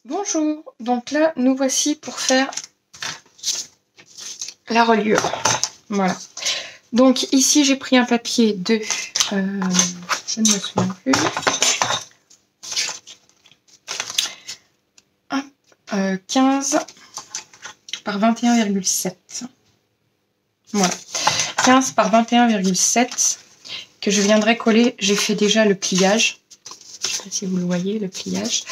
Bonjour, donc là nous voici pour faire la reliure. Voilà. Donc ici j'ai pris un papier de, je ne me souviens plus, 15 par 21,7. Voilà, 15 par 21,7 que je viendrai coller. J'ai fait déjà le pliage, je ne sais pas si vous le voyez, le pliage,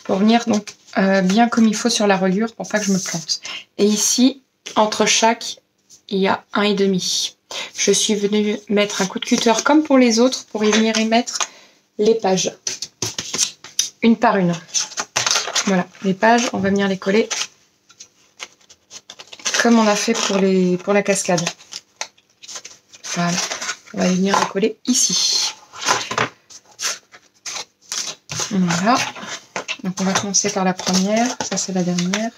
pour venir donc bien comme il faut sur la reliure pour pas que je me plante. Et ici, entre chaque, il y a 1,5. Je suis venue mettre un coup de cutter comme pour les autres pour y venir y mettre les pages, une par une. Voilà, les pages, on va venir les coller comme on a fait pour la cascade. Voilà, on va venir les coller ici. Voilà, donc on va commencer par la première, ça c'est la dernière.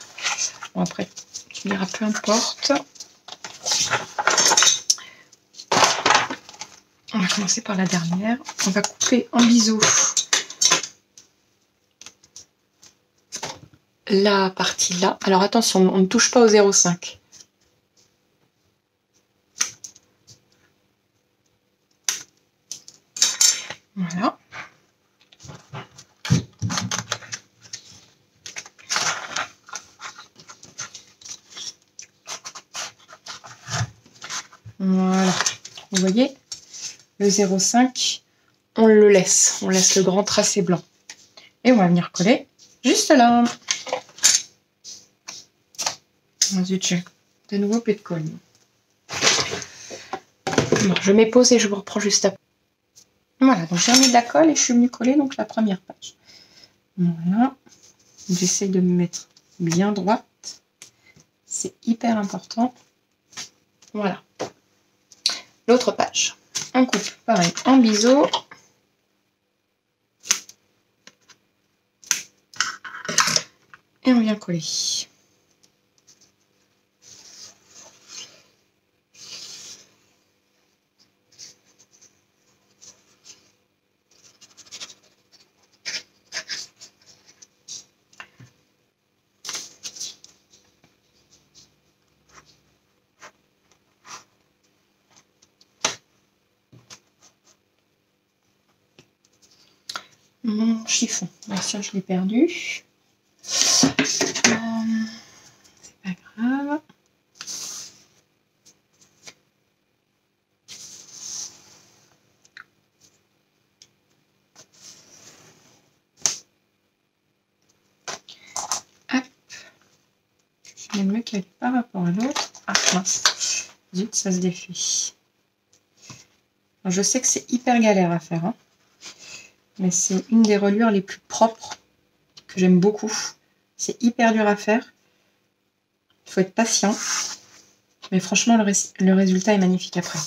Bon, après, tu verras, peu importe. On va commencer par la dernière. On va couper en biseau la partie là. Alors attention, on ne touche pas au 0,5. Voilà. Voilà. Vous voyez, le 0,5, on le laisse. On laisse le grand tracé blanc. Et on va venir coller juste là. Oh, zut, j'ai de nouveau peu de colle. Bon, je mets pause et je vous reprends juste après. Voilà, donc j'ai remis de la colle et je suis venue coller donc la première page. Voilà. J'essaie de me mettre bien droite. C'est hyper important. Voilà. L'autre page. On coupe pareil en biseau. Et on vient coller. Mon chiffon, bien sûr je l'ai perdu. C'est pas grave. Hop. Je vais me caler par rapport à l'autre. Ah mince. Zut, ça se défait. Alors, je sais que c'est hyper galère à faire, hein, mais c'est une des reliures les plus propres que j'aime beaucoup. C'est hyper dur à faire. Il faut être patient. Mais franchement, le résultat est magnifique après.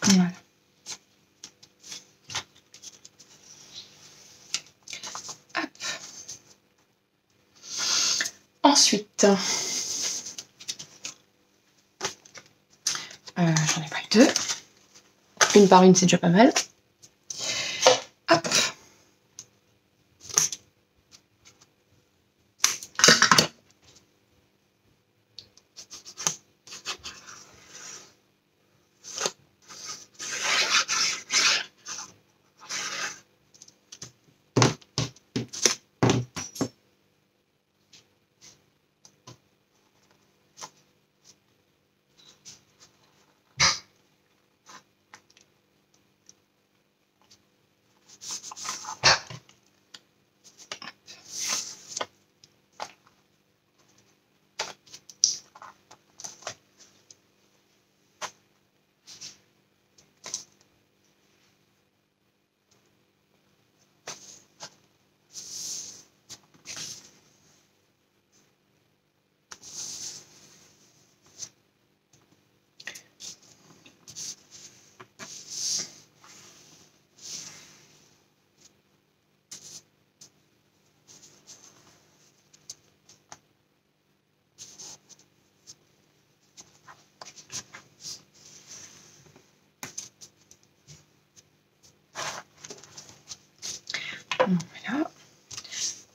Voilà. Hop. Ensuite, j'en ai pris deux. Une par une, c'est déjà pas mal. Hop.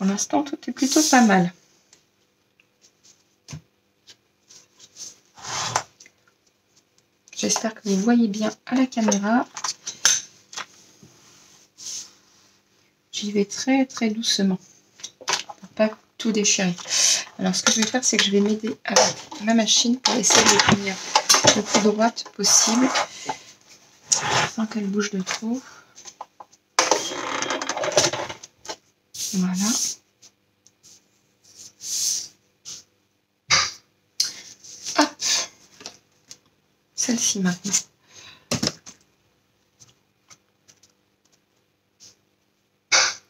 Pour l'instant, tout est plutôt pas mal. J'espère que vous voyez bien à la caméra. J'y vais très très doucement pour pas tout déchirer. Alors ce que je vais faire, c'est que je vais m'aider avec ma machine pour essayer de tenir le plus droite possible sans qu'elle bouge de trop. Voilà. Hop. Celle-ci maintenant.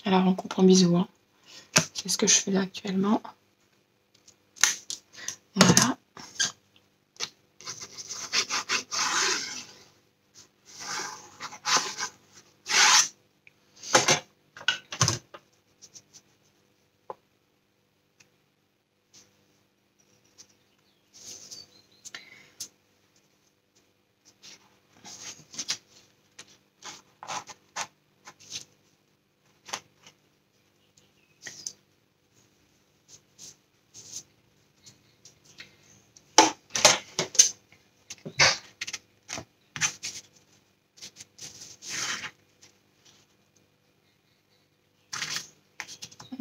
Alors on coupe en biseau, hein. C'est ce que je fais là actuellement. Voilà.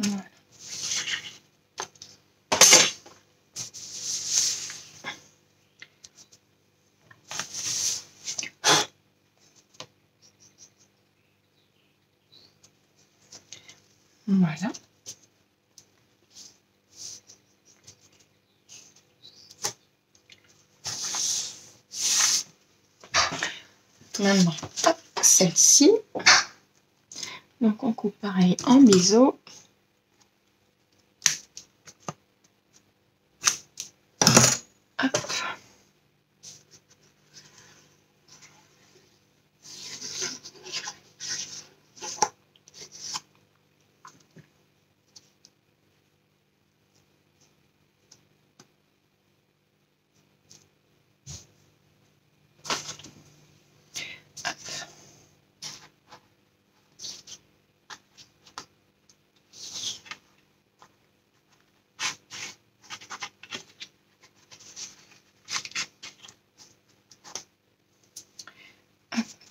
Voilà. Voilà. Maintenant, celle-ci. Donc on coupe pareil en biseau. Hop.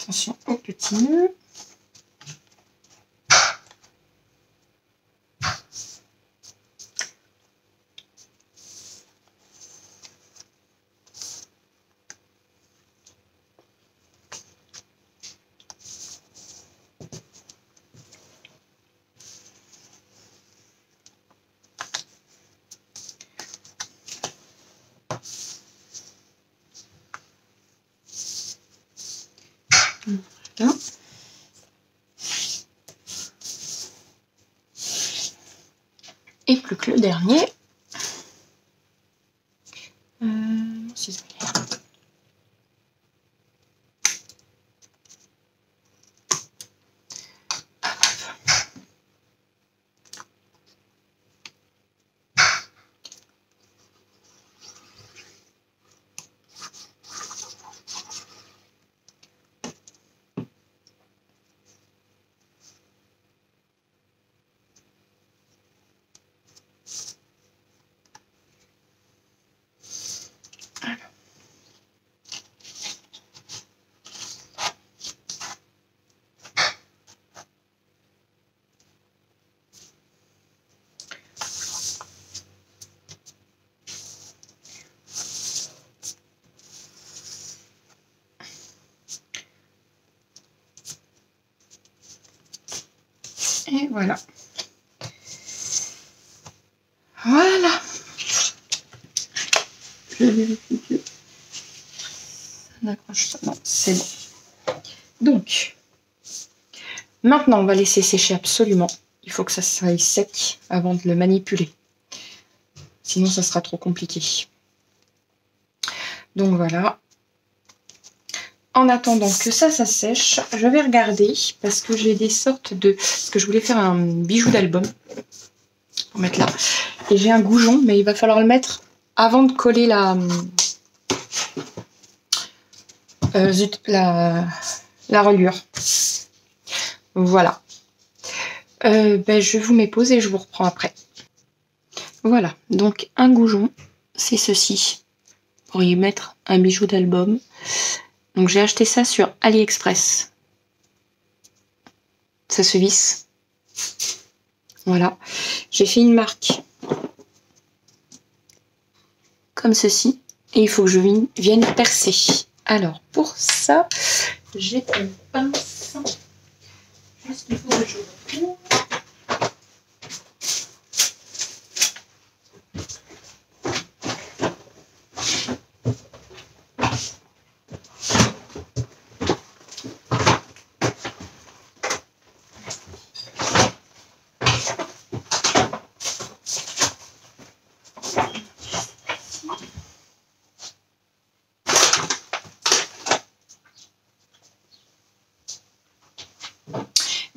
Attention au petit nœud. Voilà. Et plus que le dernier. Ciseaux. Et voilà. Voilà. Je vérifie que ça n'accroche pas. Non, c'est bon. Donc, maintenant, on va laisser sécher absolument. Il faut que ça soit sec avant de le manipuler. Sinon, ça sera trop compliqué. Donc voilà. En attendant que ça sèche, je vais regarder parce que j'ai des sortes de... Parce que je voulais faire un bijou d'album. Pour mettre là. Et j'ai un goujon, mais il va falloir le mettre avant de coller la reliure. Voilà. Ben, je vous mets pause et je vous reprends après. Voilà, donc un goujon, c'est ceci. Pour y mettre un bijou d'album. Donc j'ai acheté ça sur AliExpress. Ça se visse. Voilà. J'ai fait une marque comme ceci. Et il faut que je vienne percer. Alors pour ça, j'ai une pince. Juste il faut que je retrouve.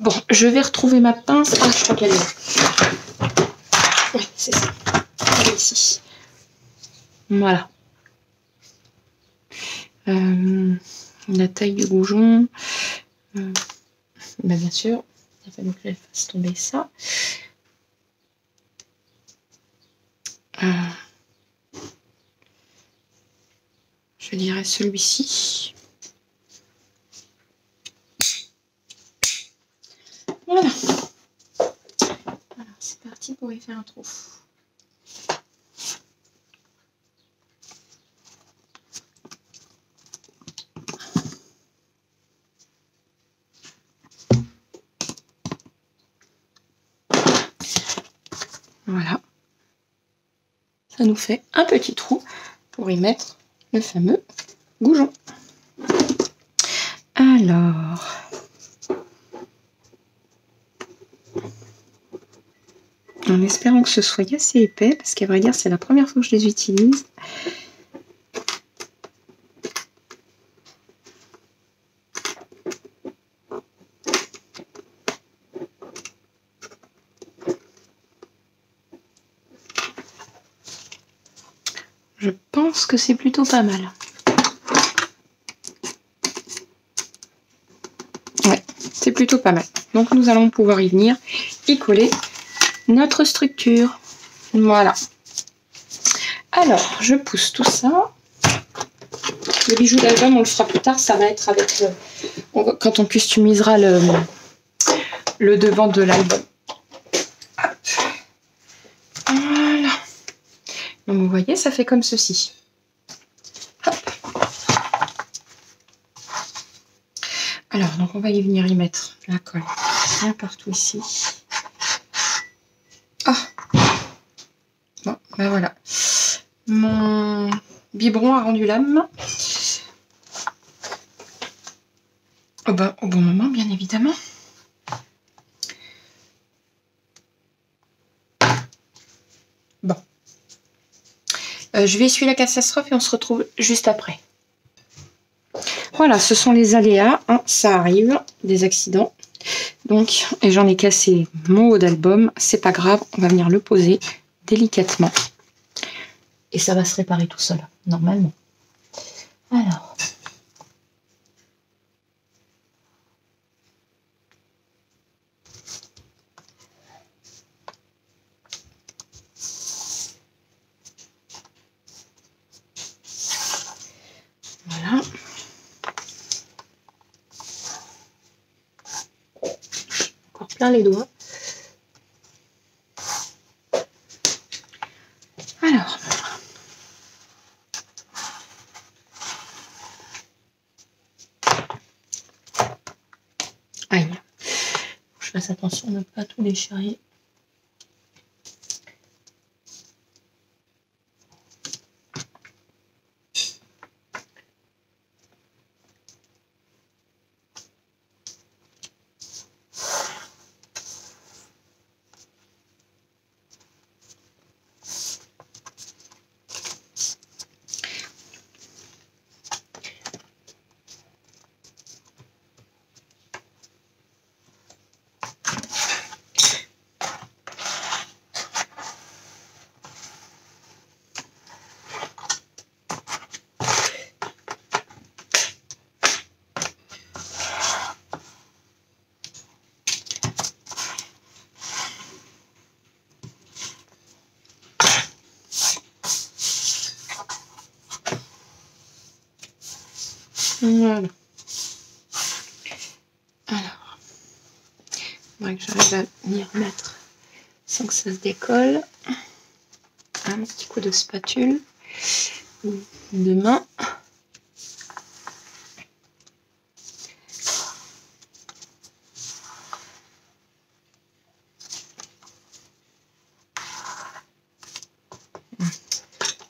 Bon, je vais retrouver ma pince. Ah, je crois qu'elle est là. Oui, c'est ça. Elle est ici. Voilà. La taille du goujon. Ben, bien sûr, il a fallu que je fasse tomber ça. Je dirais celui-ci. Voilà. Alors, c'est parti pour y faire un trou. Voilà. Ça nous fait un petit trou pour y mettre le fameux goujon. Alors, en espérant que ce soit assez épais, parce qu'à vrai dire, c'est la première fois que je les utilise. Je pense que c'est plutôt pas mal. Ouais, c'est plutôt pas mal. Donc nous allons pouvoir y venir, y coller notre structure. Voilà. Alors, je pousse tout ça. Le bijou d'album, on le fera plus tard. Ça va être avec quand on customisera le devant de l'album. Voilà. Donc vous voyez, ça fait comme ceci. Hop. Alors, donc on va y venir y mettre la colle bien partout ici. Ah. Bon, ben voilà. Mon biberon a rendu l'âme. Au bon moment, bien évidemment. Bon. Je vais essuyer la catastrophe et on se retrouve juste après. Voilà, ce sont les aléas, hein, ça arrive, des accidents. Donc, et j'en ai cassé mon haut d'album, c'est pas grave, on va venir le poser délicatement. Et ça va se réparer tout seul, normalement. Alors. Voilà. Encore plein les doigts. Alors. Aïe. Je fasse attention de ne pas tout déchirer. Voilà. Alors, il faudrait que j'arrive à m'y remettre sans que ça se décolle. Un petit coup de spatule ou de main.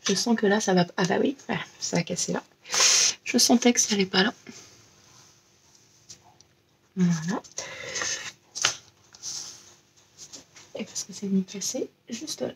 Je sens que là, ça va... Ah bah oui, ça va casser là. Je sentais que ça n'allait pas là. Voilà. Et parce que c'est venu casser juste là.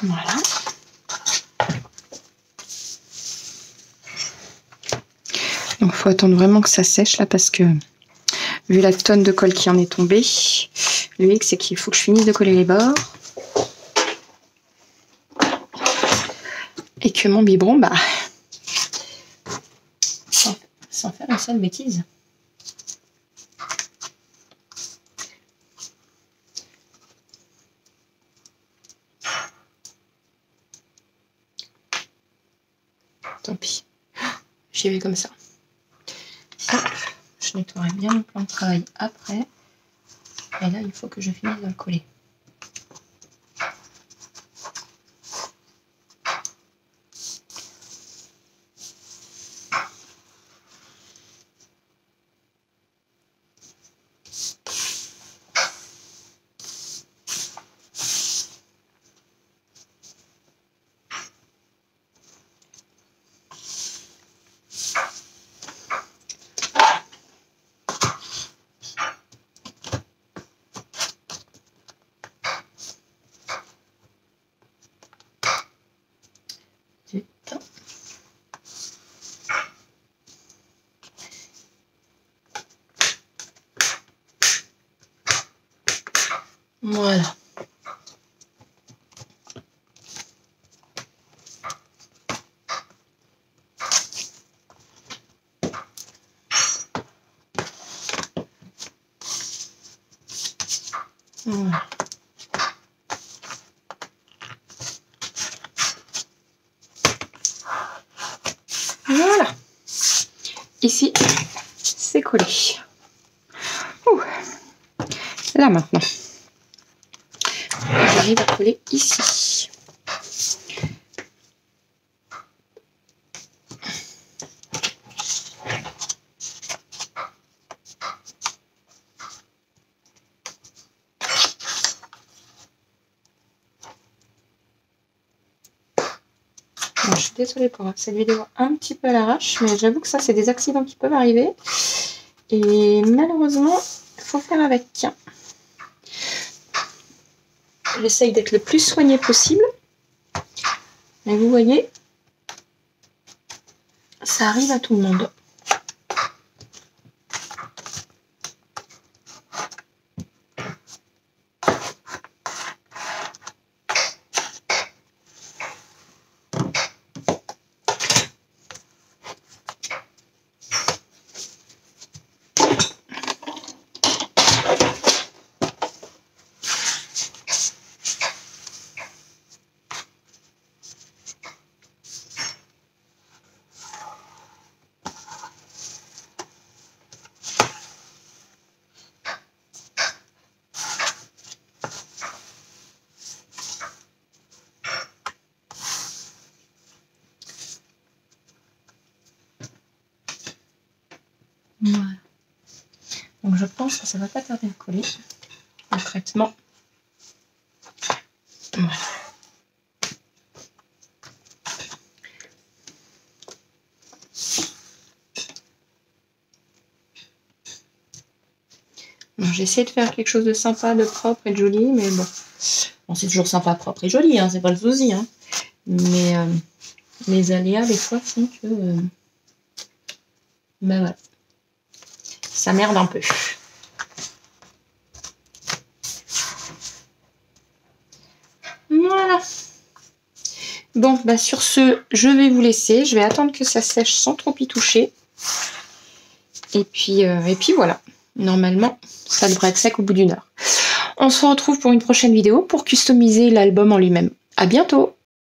Voilà. Donc, il faut attendre vraiment que ça sèche là parce que vu la tonne de colle qui en est tombée, le hic c'est qu'il faut que je finisse de coller les bords et que mon biberon, bah, sans faire une seule bêtise. Tant pis, j'y vais comme ça. Hop, je nettoierai bien mon plan de travail après. Et là, il faut que je finisse de le coller. Voilà. Voilà. Voilà. Ici, c'est collé. Ouh. Là maintenant, j'arrive à coller ici. Bon, je suis désolée pour cette vidéo un petit peu à l'arrache, mais j'avoue que ça, c'est des accidents qui peuvent arriver. Et malheureusement, il faut faire avec. J'essaye d'être le plus soigné possible. Mais vous voyez, ça arrive à tout le monde. Voilà. Donc je pense que ça va pas tarder à coller. Le traitement. Voilà. Bon, j'ai essayé de faire quelque chose de sympa, de propre et de joli, mais bon. Bon, c'est toujours sympa, propre et joli, hein, c'est pas le souci. Hein. Mais les aléas, des fois, font que... ben voilà. ça merde un peu. Voilà. Bon, bah sur ce, je vais vous laisser. Je vais attendre que ça sèche sans trop y toucher. Et puis voilà. Normalement, ça devrait être sec au bout d'1 heure. On se retrouve pour une prochaine vidéo pour customiser l'album en lui-même. À bientôt!